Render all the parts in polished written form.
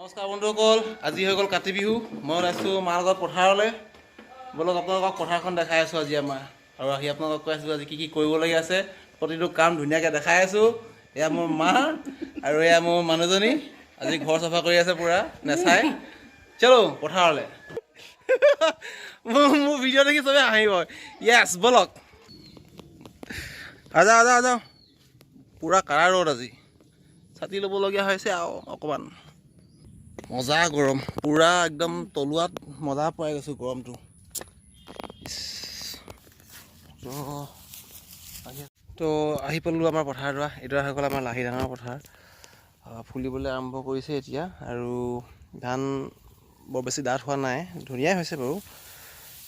নমস্কাৰ বন্ধুসকল, আজি হৈ গ'ল কাতি বিহু। মই ওলাইছোঁ মাৰ লগত পথাৰলৈ। বলক আপোনালোকক পথাৰখন দেখাই আছোঁ আজি আমাৰ। আৰু আহি আপোনালোকক কৈ আছোঁ আজি কি কৰিবলগীয়া আছে, প্ৰতিটো কাম ধুনীয়াকৈ দেখাই আছোঁ। এয়া মোৰ মা আৰু এয়া মোৰ মানুহজনী আজি ঘৰ চাফা কৰি আছে পূৰা নেচাই। চলো পথাৰলৈ। মোৰ ভিডিঅ' দেখি চবেই হাঁহিব। য়েছ বলক আজা আজা আজা। পূৰা কাৰা ৰ'দ আজি, ছাতি ল'বলগীয়া হৈছে আৰু অকণমান। মজা গৰম, পূৰা একদম তলুৱাত মজা পাই গৈছোঁ গৰমটো। তো আহি পালোঁ আমাৰ পথাৰডৰা। এইডৰা হৈ গ'ল আমাৰ লাহি ধানৰ পথাৰ। ফুলিবলৈ আৰম্ভ কৰিছে এতিয়া, আৰু ধান বৰ বেছি ডাঠ হোৱা নাই, ধুনীয়াই হৈছে বাৰু।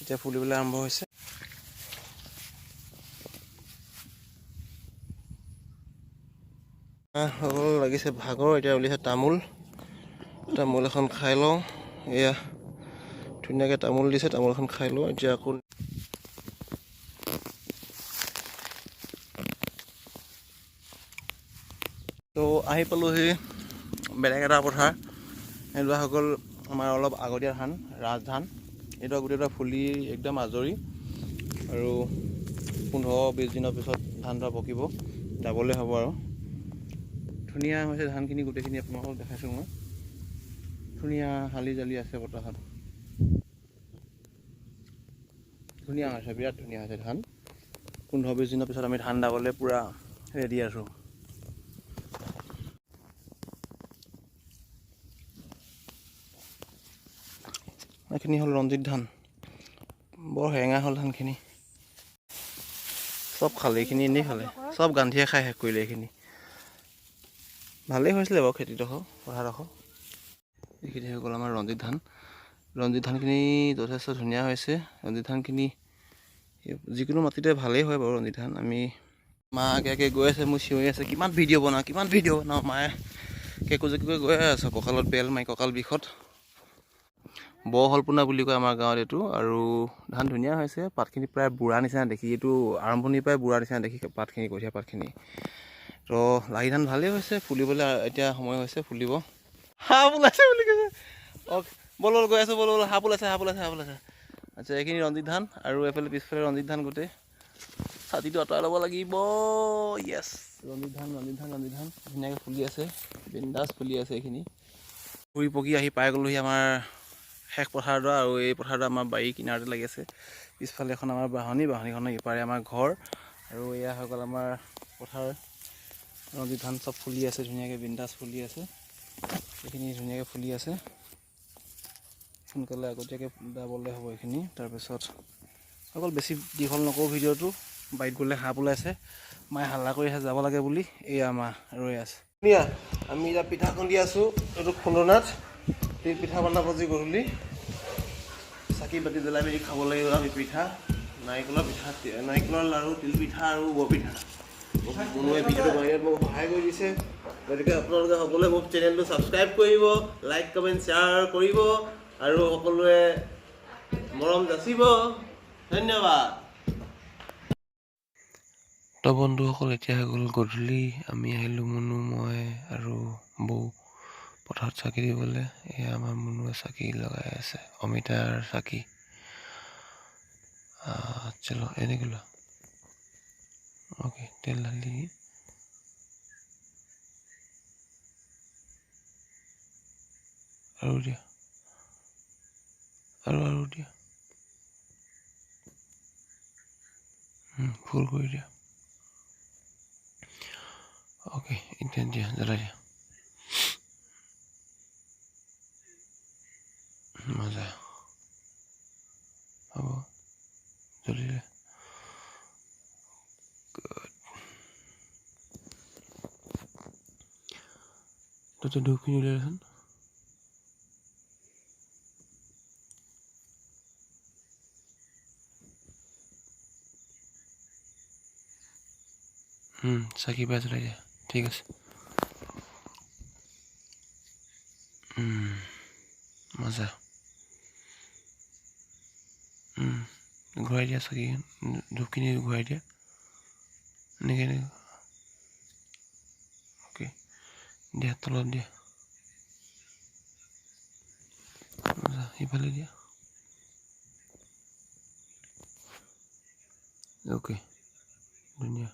এতিয়া ফুলিবলৈ আৰম্ভ হৈছে। লাগিছে ভাগৰ, এতিয়া উলিয়াইছে তামোল। তামোল এখন খাই লওঁ। এয়া ধুনীয়াকৈ তামোল দিছে, তামোল এখন খাই লওঁ। এতিয়া আকৌ তো আহি পালোঁহি বেলেগ এটা পথাৰ। এইডৰা হৈ গ'ল আমাৰ অলপ আগতীয়া ধান, ৰাজধান। এইডৰা গোটেইডৰা ফুলি একদম আজৰি, আৰু 15-20 দিনৰ পিছত ধানডৰা পকিব, যাবলৈ হ'ব আৰু। ধুনীয়া হৈছে ধানখিনি, গোটেইখিনি আপোনালোকক দেখাইছোঁ মই। ধুনীয়া হালি জালি আছে বতাহত, ধুনীয়া হৈছে, বিৰাট ধুনীয়া হৈছে ধান। 15-20 দিনৰ পিছত আমি ধান দাবলৈ পূৰা ৰেডি আছোঁ। এইখিনি হ'ল ৰঞ্জিত ধান, বৰ সেৰেঙা হ'ল ধানখিনি। চব খালে এইখিনি, এনেই খালে, চব গান্ধিয়ে খাই শেষ কৰিলে এইখিনি। ভালেই হৈছিলে বাৰু খেতিডোখৰ, পথাৰডোখৰ। এইখিনি হৈ গ'ল আমাৰ ৰঞ্জিত ধান। ৰঞ্জিত ধানখিনি যথেষ্ট ধুনীয়া হৈছে। ৰঞ্জিত ধানখিনি যিকোনো মাটিতে ভালেই হয় বাৰু ৰঞ্জিত ধান। আমি মা আগে গৈ আছে, মোৰ চিঞৰি আছে কিমান ভিডিঅ' বনাওঁ। মায়ে কেকু-জেকুকৈ গৈ আছে, কঁকালত বেল মাৰি, কঁকাল বিষত। বহলপোনা বুলি কয় আমাৰ গাঁৱত এইটো। আৰু ধান ধুনীয়া হৈছে, পাতখিনি প্ৰায় বুঢ়া নিচিনা দেখি, এইটো আৰম্ভণিৰ পৰাই বুঢ়া নিচিনা দেখি পাতখিনি, কঠীয়া পাতখিনি। তো লাহি ধান ভালেই হৈছে, ফুলিবলৈ এতিয়া সময় হৈছে, ফুলিব। সাপ ওলাইছে বুলি কৈছে। অঁ বল গৈ আছোঁ, বল সাপ ওলাইছে। আচ্ছা, এইখিনি ৰঞ্জিত ধান, আৰু এইফালে পিছফালে ৰঞ্জিত ধান গোটেই। ছাতিটো আঁতৰাই ল'ব লাগিব। য়েছ, ৰঞ্জিত ধান ধুনীয়াকৈ ফুলি আছে, বিন্দাছ ফুলি আছে এইখিনি। ফুৰি পকি আহি পাই গ'লোহি আমাৰ শেষ পথাৰডৰা। আৰু এই পথাৰডৰা আমাৰ বাৰীৰ কিনাৰতে লাগি আছে। পিছফালে এখন আমাৰ বাঁহনীখনৰ ইপাৰে আমাৰ ঘৰ। আৰু এয়া হৈ গ'ল আমাৰ পথাৰ। ৰঞ্জিত ধান চব ফুলি আছে ধুনীয়াকৈ, বিন্দাছ ফুলি আছে। এইখিনি ধুনীয়াকৈ ফুলি আছে, সোনকালে আগতীয়াকৈ দাবলৈ হ'ব এইখিনি। তাৰপিছত অকল বেছি দীঘল নকৰোঁ ভিডিঅ'টো। বাৰীত গ'লে সাপ ওলাইছে, মায়ে হাল্লা কৰি আছে যাব লাগে বুলি। এয়া মা ৰৈ আছে। ধুনীয়া, আমি এতিয়া পিঠা খুন্দি আছোঁ এইটো খুন্দনাত। তিল পিঠা বনাব যি গধূলি, চাকি বাতি জ্বলাই মেলি খাব লাগিব আমি পিঠা। নাৰিকলৰ লাড়ু, তিল পিঠা আৰু বৰপিঠা। কোনোবাই ভিডিঅ'টো বনাই মোক সহায় কৰি দিছে, গতিকে আপোনালোকে সকলোৱে মোক চেনেলটো ছাবস্ক্ৰাইব কৰিব, লাইক কমেণ্ট শ্বেয়াৰ কৰিব, আৰু সকলোৱে মৰম যাচিব। ধন্যবাদ। তো বন্ধুসকল, এতিয়া হৈ গ'ল গধূলি। আমি আহিলোঁ, মুনু, মই আৰু বৌ পথাৰত চাকি দিবলৈ। এয়া আমাৰ মুনুৱে চাকি লগাই আছে, অমিতাৰ চাকি। চলো এনেকৈ লোৱা। অ'কে, তেল ঢালি আৰু দিয়া, আৰু দিয়া, ফুল কৰি দিয়া। অ'কে, এতিয়া দিয়া, জ্বলাই দিয়া। মজা হ'ব, জ্বলিলে। তই ধূপখিনি উলিয়াচোন। চাকি পাই জ্বলাই দিয়া, ঠিক আছে। মজা। ঘূৰাই দিয়া চাকি, ধূপখিনি ঘূৰাই দিয়া। এনেকৈ অ'কে, দিয়া তলত দিয়া। এইফালে দিয়া অ'কে ধুনীয়া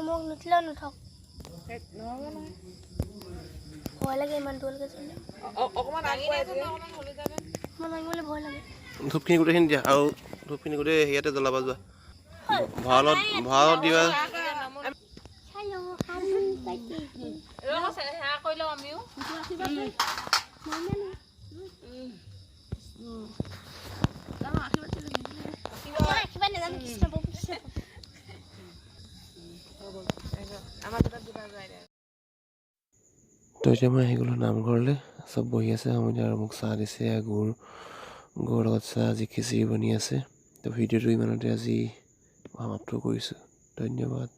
মোক নুঠিলেও নুঠক ভয় লাগে ইমান দূৰলৈকে চলি অকণমান দাঙিবলৈ ভয় লাগে ধূপখিনি গোটেইখিনি দিয়া আৰু ধূপখিনি গোটেই হেৰিয়াতে জ্বলাবা যোৱা ভঁৰালত দিবা তো এতিয়া মই আহি গ'লোঁ নামঘৰলৈ চব বহি আছে সময় আৰু মোক চাহ দিছে গুড় লগত চাহ আজি খিচিৰি বনি আছে তো ভিডিঅ'টো ইমানতে আজি সমাপ্ত কৰিছোঁ ধন্যবাদ